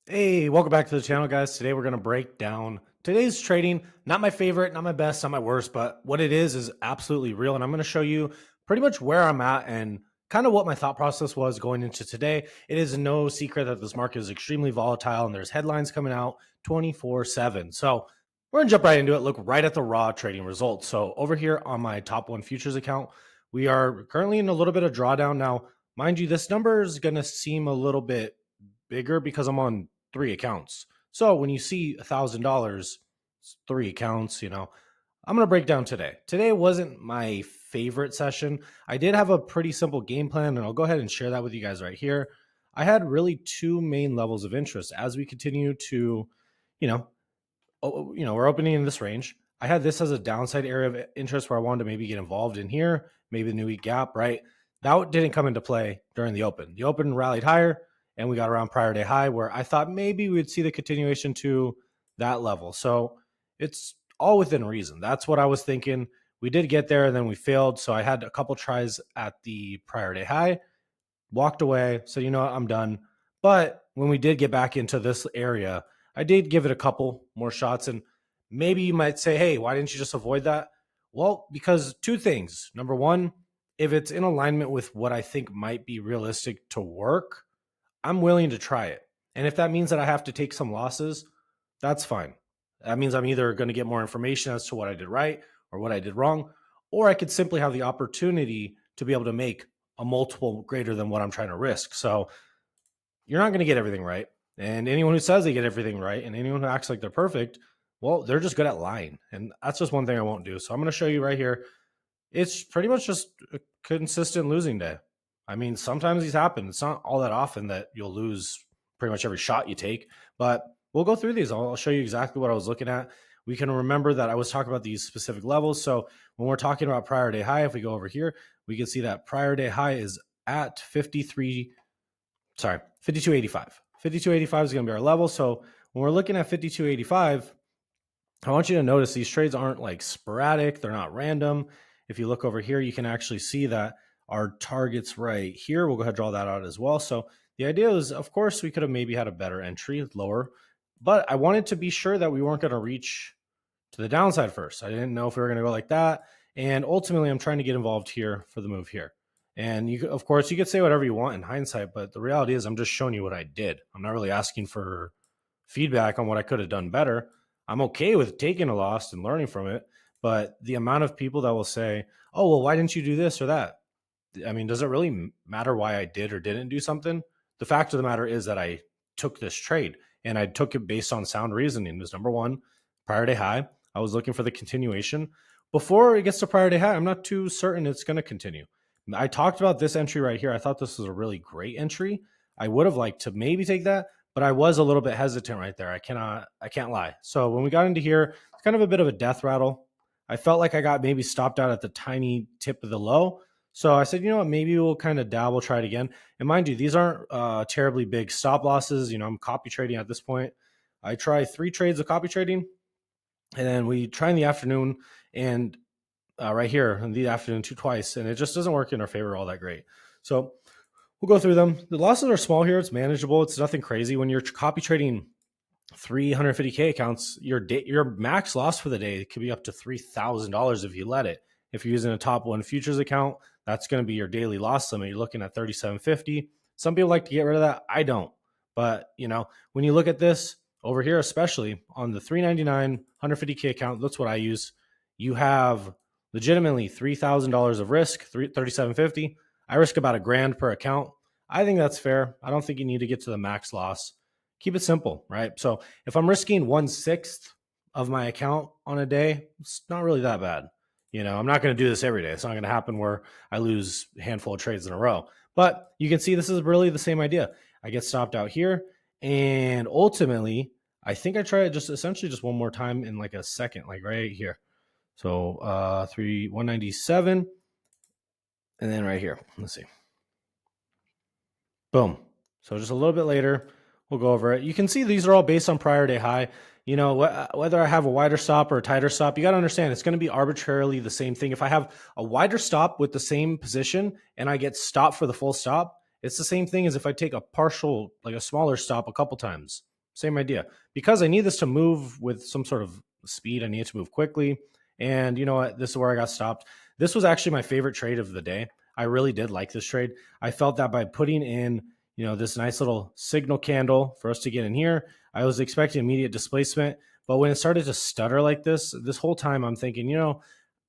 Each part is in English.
Hey, welcome back to the channel, guys. Today we're going to break down today's trading. Not my favorite, not my best, not my worst, but what it is absolutely real. And I'm going to show you pretty much where I'm at and kind of what my thought process was going into today. It is no secret that this market is extremely volatile and there's headlines coming out 24/7. So we're going to jump right into it, look right at the raw trading results. So over here on my top one futures account, we are currently in a little bit of drawdown. Now, mind you, this number is going to seem a little bit bigger because I'm on three accounts. So when you see $1,000, three accounts, I'm going to break down today. Today wasn't my favorite session. I did have a pretty simple game plan, and I'll go ahead and share that with you guys right here. I had really two main levels of interest as we continue to, you know, we're opening in this range. I had this as a downside area of interest where I wanted to maybe get involved in here, maybe the new week gap, right? That didn't come into play during the open. The open rallied higher and we got around prior day high where I thought maybe we'd see the continuation to that level. So it's all within reason. That's what I was thinking. We did get there and then we failed. So I had a couple tries at the prior day high, walked away. So, you know what, I'm done. But when we did get back into this area, I did give it a couple more shots. And maybe you might say, hey, why didn't you just avoid that? Well, because two things. Number one, if it's in alignment with what I think might be realistic to work, I'm willing to try it. And if that means that I have to take some losses, that's fine. That means I'm either going to get more information as to what I did right or what I did wrong, or I could simply have the opportunity to be able to make a multiple greater than what I'm trying to risk. So you're not going to get everything right. And anyone who says they get everything right and anyone who acts like they're perfect, well, they're just good at lying. And that's just one thing I won't do. So I'm going to show you right here. It's pretty much just a consistent losing day. I mean, sometimes these happen. It's not all that often that you'll lose pretty much every shot you take, but we'll go through these. I'll show you exactly what I was looking at. We can remember that I was talking about these specific levels. So when we're talking about prior day high, if we go over here, we can see that prior day high is at 5285. 5285 is going to be our level. So when we're looking at 5285, I want you to notice these trades aren't like sporadic. They're not random. If you look over here, you can actually see that our target's right here. We'll go ahead and draw that out as well. So the idea is, of course, we could have maybe had a better entry lower, but I wanted to be sure that we weren't going to reach to the downside first. I didn't know if we were going to go like that. And ultimately, I'm trying to get involved here for the move here. And you, of course, you could say whatever you want in hindsight, but the reality is I'm just showing you what I did. I'm not really asking for feedback on what I could have done better. I'm okay with taking a loss and learning from it, but the amount of people that will say, "Oh, well, why didn't you do this or that?" I mean, does it really matter why I did or didn't do something? The fact of the matter is that I took this trade and I took it based on sound reasoning. It was number one, prior day high. I was looking for the continuation. Before it gets to prior day high, I'm not too certain it's going to continue. I talked about this entry right here. I thought this was a really great entry. I would have liked to maybe take that, but I was a little bit hesitant right there. I can't lie. So when we got into here, it's kind of a bit of a death rattle. I felt like I got maybe stopped out at the tiny tip of the low. So I said, you know what, maybe we'll kind of dabble, try it again. And mind you, these aren't terribly big stop losses. You know, I'm copy trading at this point. I try 3 trades of copy trading, and then we try in the afternoon and right here in the afternoon twice, and it just doesn't work in our favor all that great. So we'll go through them. The losses are small here. It's manageable. It's nothing crazy. When you're copy trading 350K accounts, your max loss for the day could be up to $3,000 if you let it. If you're using a top one futures account, that's going to be your daily loss limit. You're looking at 3750. Some people like to get rid of that. I don't. But, when you look at this over here, especially on the 399 150K account, that's what I use. You have legitimately $3,000 of risk, 3750. I risk about $1,000 per account. I think that's fair. I don't think you need to get to the max loss. Keep it simple, right? So if I'm risking 1/6 of my account on a day, it's not really that bad. I'm not going to do this every day. It's not going to happen where I lose a handful of trades in a row. But you can see this is really the same idea. I get stopped out here, and ultimately, I think I try it essentially just one more time in like a second, like right here. So 197, and then right here. Let's see. Boom. So just a little bit later, we'll go over it. You can see these are all based on prior day high. Whether I have a wider stop or a tighter stop, you got to understand it's going to be arbitrarily the same thing. If I have a wider stop with the same position and I get stopped for the full stop, it's the same thing as if I take a partial, like a smaller stop a couple times. Same idea. Because I need this to move with some sort of speed, I need it to move quickly. And you know what? This is where I got stopped. This was actually my favorite trade of the day. I really did like this trade. I felt that by putting in, this nice little signal candle for us to get in here, I was expecting immediate displacement. But when it started to stutter like this whole time I'm thinking,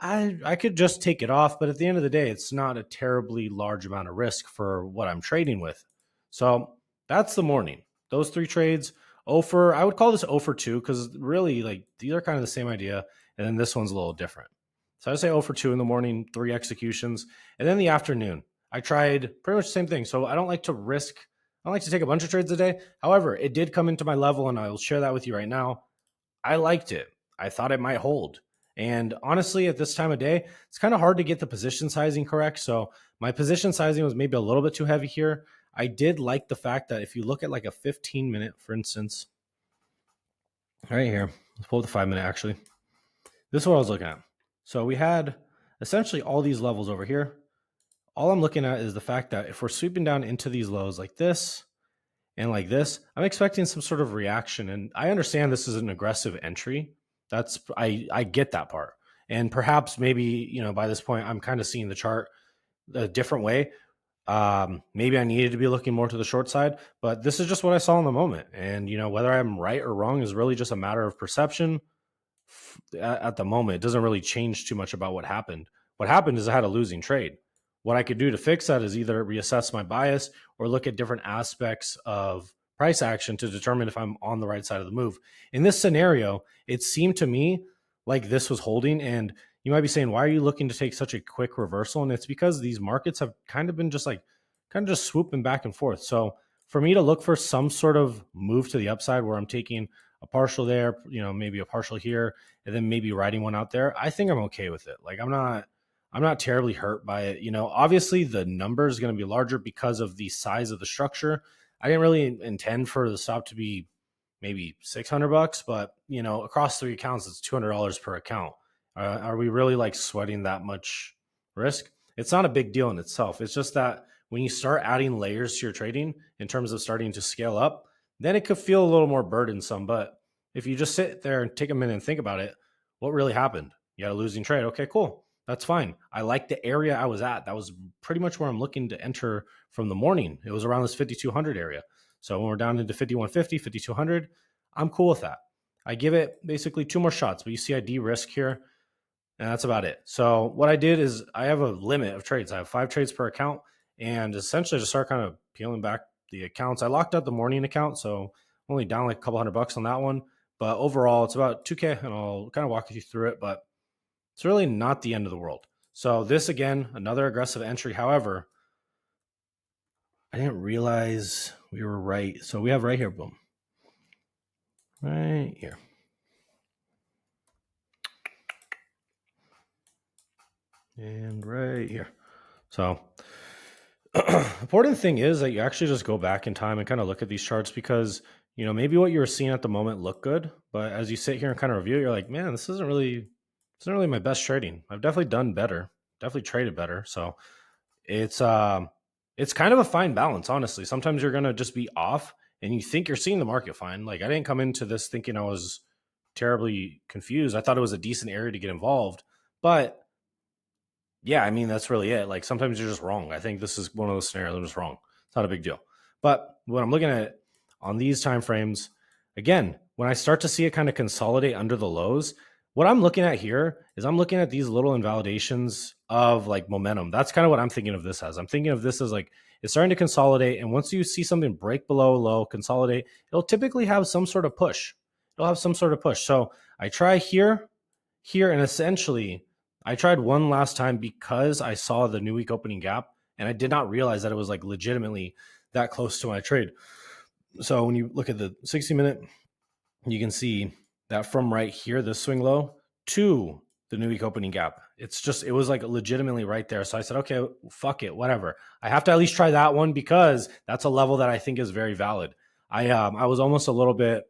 I could just take it off, but at the end of the day, it's not a terribly large amount of risk for what I'm trading with. So that's the morning. Those three trades. I would call this 0 for 2 because really, like, these are kind of the same idea, and then this one's a little different. So I say 0 for 2 in the morning, 3 executions, and then the afternoon. I tried pretty much the same thing. So I don't like to risk. I don't like to take a bunch of trades a day. However, it did come into my level, and I will share that with you right now. I liked it. I thought it might hold. And honestly, at this time of day, it's kind of hard to get the position sizing correct. So my position sizing was maybe a little bit too heavy here. I did like the fact that if you look at like a 15-minute, for instance, right here, let's pull up the 5-minute actually. This is what I was looking at. So we had essentially all these levels over here. All I'm looking at is the fact that if we're sweeping down into these lows like this and like this, I'm expecting some sort of reaction. And I understand this is an aggressive entry. I get that part. And perhaps maybe, by this point, I'm kind of seeing the chart a different way. Maybe I needed to be looking more to the short side, but this is just what I saw in the moment. And, whether I'm right or wrong is really just a matter of perception at the moment. It doesn't really change too much about what happened. What happened is I had a losing trade. What I could do to fix that is either reassess my bias or look at different aspects of price action to determine if I'm on the right side of the move. In this scenario, it seemed to me like this was holding, and you might be saying, why are you looking to take such a quick reversal? And it's because these markets have kind of been just swooping back and forth. So for me to look for some sort of move to the upside where I'm taking a partial there, maybe a partial here, and then maybe riding one out there, I think I'm okay with it. Like I'm not terribly hurt by it. Obviously the number is going to be larger because of the size of the structure. I didn't really intend for the stop to be maybe $600, but across 3 accounts, it's $200 per account. Are we really like sweating that much risk? It's not a big deal in itself. It's just that when you start adding layers to your trading in terms of starting to scale up, then it could feel a little more burdensome. But if you just sit there and take a minute and think about it, what really happened? You had a losing trade. Okay, cool. That's fine. I like the area I was at. That was pretty much where I'm looking to enter from the morning. It was around this 5,200 area. So when we're down into 5,150, 5,200, I'm cool with that. I give it basically 2 more shots, but you see I de-risk here, and that's about it. So what I did is I have a limit of trades. I have 5 trades per account, and essentially just start kind of peeling back the accounts. I locked out the morning account, so I'm only down like a couple $100 on that one. But overall, it's about 2K, and I'll kind of walk you through it, but it's really not the end of the world. So this, again, another aggressive entry. However, I didn't realize we were right. So we have right here, boom. Right here. And right here. So important thing is that you actually just go back in time and kind of look at these charts because, maybe what you were seeing at the moment looked good, but as you sit here and kind of review, you're like, man, this isn't really my best trading. I've definitely done better, definitely traded better. So it's kind of a fine balance, honestly. Sometimes you're going to just be off and you think you're seeing the market fine. Like I didn't come into this thinking I was terribly confused. I thought it was a decent area to get involved, but yeah, I mean, that's really it. Like sometimes you're just wrong. I think this is one of those scenarios. I'm just wrong. It's not a big deal. But when I'm looking at it on these time frames, again, when I start to see it kind of consolidate under the lows, what I'm looking at here is I'm looking at these little invalidations of like momentum. That's kind of what I'm thinking of this as. I'm thinking of this as like it's starting to consolidate. And once you see something break below low, consolidate, it'll typically have some sort of push. It'll have some sort of push. So I try here, and essentially I tried one last time because I saw the new week opening gap and I did not realize that it was like legitimately that close to my trade. So when you look at the 60-minute, you can see that from right here, the swing low to the new week opening gap. It was like legitimately right there. So I said, okay, fuck it, whatever. I have to at least try that one because that's a level that I think is very valid. I was almost a little bit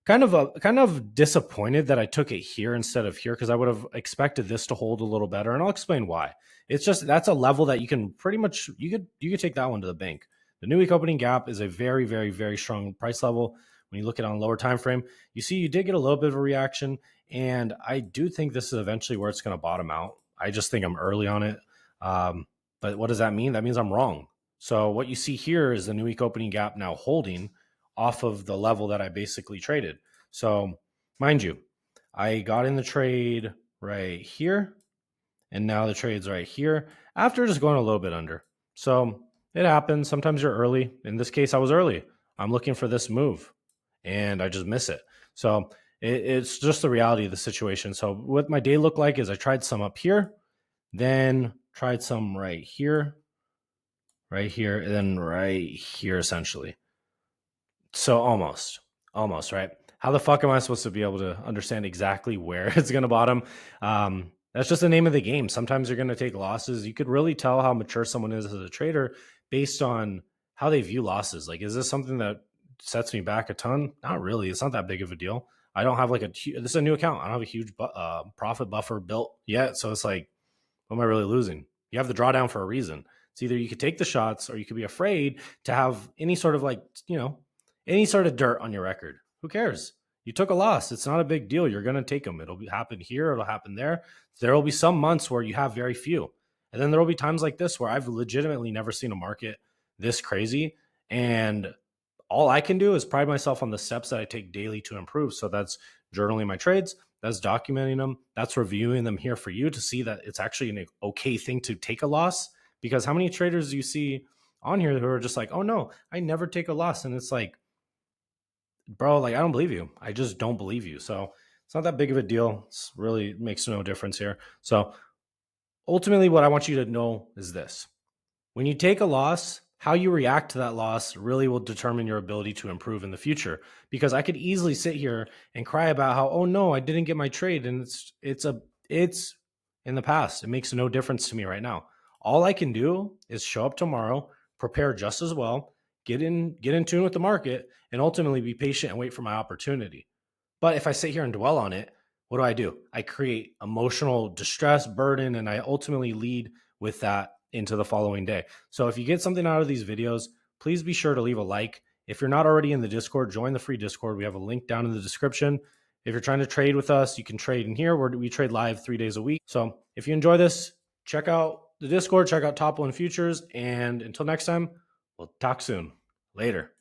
kind of disappointed that I took it here instead of here because I would have expected this to hold a little better, and I'll explain why. It's just that's a level that you can pretty much you could take that one to the bank. The new week opening gap is a very, very, very strong price level. when you look at it on a lower time frame, you see you did get a little bit of a reaction. And I do think this is eventually where it's going to bottom out. I just think I'm early on it. But what does that mean? That means I'm wrong. So what you see here is the new week opening gap now holding off of the level that I basically traded. So mind you, I got in the trade right here, and now the trade's right here after just going a little bit under. So it happens. Sometimes you're early. In this case, I was early. I'm looking for this move and I just miss it. So it's just the reality of the situation. So what my day looked like is I tried some up here, then tried some right here, and then right here, essentially. So almost, right? How the fuck am I supposed to be able to understand exactly where it's going to bottom? That's just the name of the game. Sometimes you're going to take losses. You could really tell how mature someone is as a trader based on how they view losses. Like, is this something that sets me back a ton? Not really. It's not that big of a deal. I don't have like this is a new account. I don't have a huge profit buffer built yet. So it's like, what am I really losing? You have the drawdown for a reason. It's either you could take the shots or you could be afraid to have any sort of like, any sort of dirt on your record. Who cares? You took a loss. It's not a big deal. You're going to take them. It'll happen here. It'll happen there. There will be some months where you have very few. And then there will be times like this where I've legitimately never seen a market this crazy. And all I can do is pride myself on the steps that I take daily to improve. So that's journaling my trades, that's documenting them, that's reviewing them here for you to see that it's actually an okay thing to take a loss. Because how many traders do you see on here who are just like, oh no, I never take a loss? And it's like, bro, like, I don't believe you. I just don't believe you. So it's not that big of a deal. It's really makes no difference here. So ultimately, what I want you to know is this. When you take a loss, how you react to that loss really will determine your ability to improve in the future. Because I could easily sit here and cry about how, oh no, I didn't get my trade, and it's in the past. It makes no difference to me right now. All I can do is show up tomorrow, prepare just as well, get in tune with the market, and ultimately be patient and wait for my opportunity. But if I sit here and dwell on it, what do? I create emotional distress, burden, and I ultimately lead with that into the following day. So if you get something out of these videos, please be sure to leave a like. If you're not already in the Discord, join the free Discord. We have a link down in the description. If you're trying to trade with us, you can trade in here where we trade live 3 days a week. So if you enjoy this, check out the Discord, check out Top One Futures, and until next time, we'll talk soon. Later.